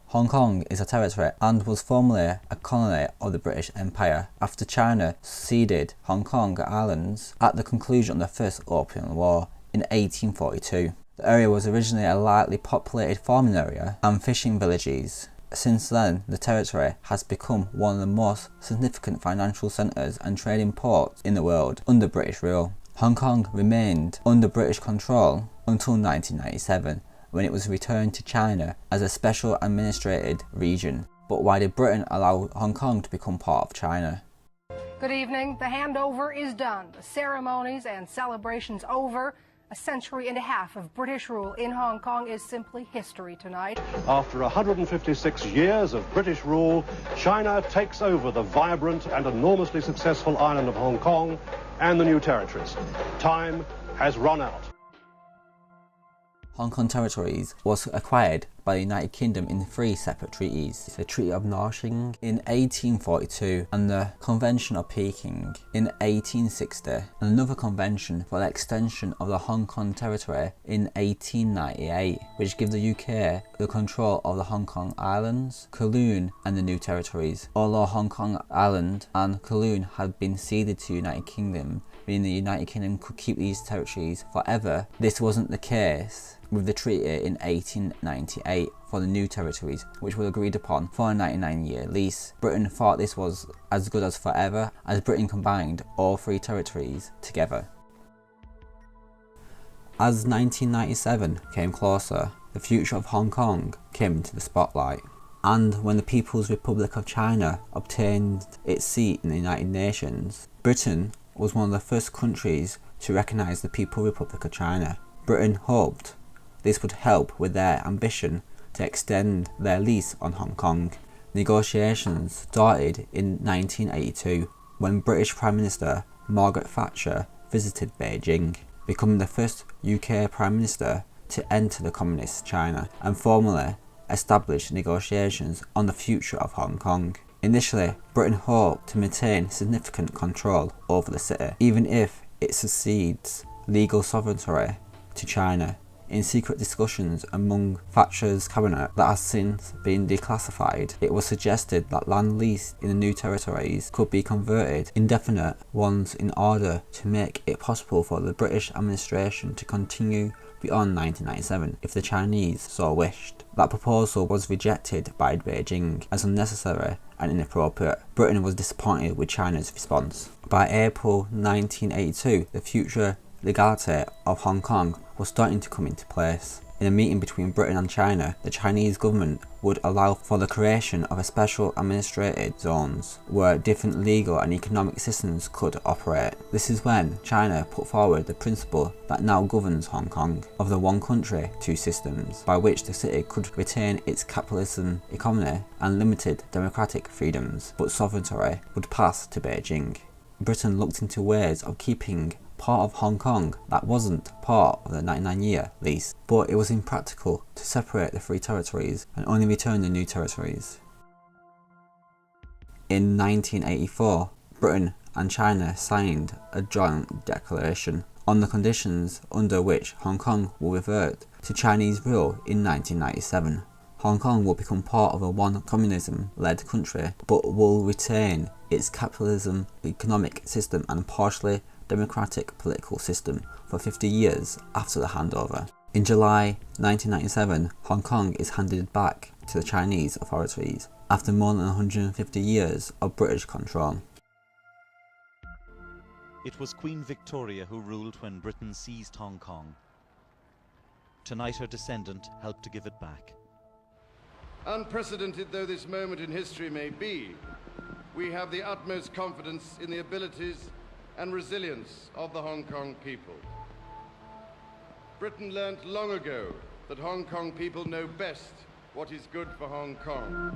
Hong Kong is a territory and was formerly a colony of the British Empire after China ceded Hong Kong Islands at the conclusion of the First Opium War in 1842. The area was originally a lightly populated farming area and fishing villages. Since then, the territory has become one of the most significant financial centres and trading ports in the world under British rule. Hong Kong remained under British control until 1997, when it was returned to China as a special administrated region. But why did Britain allow Hong Kong to become part of China? Good evening. The handover is done. The ceremonies and celebrations over. A century and a half of British rule in Hong Kong is simply history tonight. After 156 years of British rule, China takes over the vibrant and enormously successful island of Hong Kong and the new territories. Time has run out. Hong Kong territories was acquired by the United Kingdom in 3 separate treaties: the Treaty of Nanking in 1842 and the Convention of Peking in 1860, and another convention for the extension of the Hong Kong territory in 1898, which gave the UK the control of the Hong Kong Islands, Kowloon and the new territories. Although Hong Kong Island and Kowloon had been ceded to the United Kingdom, meaning the United Kingdom could keep these territories forever, this wasn't the case with the treaty in 1898 for the new territories, which were agreed upon for a 99-year lease. Britain thought this was as good as forever, as Britain combined all 3 territories together. As 1997 came closer, the future of Hong Kong came into the spotlight. And when the People's Republic of China obtained its seat in the United Nations, Britain was one of the first countries to recognise the People's Republic of China. Britain hoped this would help with their ambition to extend their lease on Hong Kong. Negotiations started in 1982 when British Prime Minister Margaret Thatcher visited Beijing, becoming the first UK Prime Minister to enter the Communist China and formally establish negotiations on the future of Hong Kong. Initially, Britain hoped to maintain significant control over the city, even if it succeeds legal sovereignty to China. In secret discussions among Thatcher's cabinet that has since been declassified, it was suggested that land leased in the new territories could be converted indefinite ones in order to make it possible for the British administration to continue beyond 1997 if the Chinese so wished. That proposal was rejected by Beijing as unnecessary and inappropriate. Britain was disappointed with China's response. By April 1982, the future legality of Hong Kong was starting to come into place. In a meeting between Britain and China, the Chinese government would allow for the creation of a special administrated zones where different legal and economic systems could operate. This is when China put forward the principle that now governs Hong Kong of the one country, two systems, by which the city could retain its capitalism economy and limited democratic freedoms, but sovereignty would pass to Beijing. Britain looked into ways of keeping part of Hong Kong that wasn't part of the 99-year lease, but it was impractical to separate the 3 territories and only return the new territories. In 1984, Britain and China signed a joint declaration on the conditions under which Hong Kong will revert to Chinese rule in 1997. Hong Kong will become part of a one communism-led country, but will retain its capitalism economic system and partially democratic political system for 50 years after the handover. In July 1997, Hong Kong is handed back to the Chinese authorities after more than 150 years of British control. It was Queen Victoria who ruled when Britain seized Hong Kong. Tonight her descendant helped to give it back. Unprecedented though this moment in history may be, we have the utmost confidence in the abilities and resilience of the Hong Kong people. Britain learnt long ago that Hong Kong people know best what is good for Hong Kong.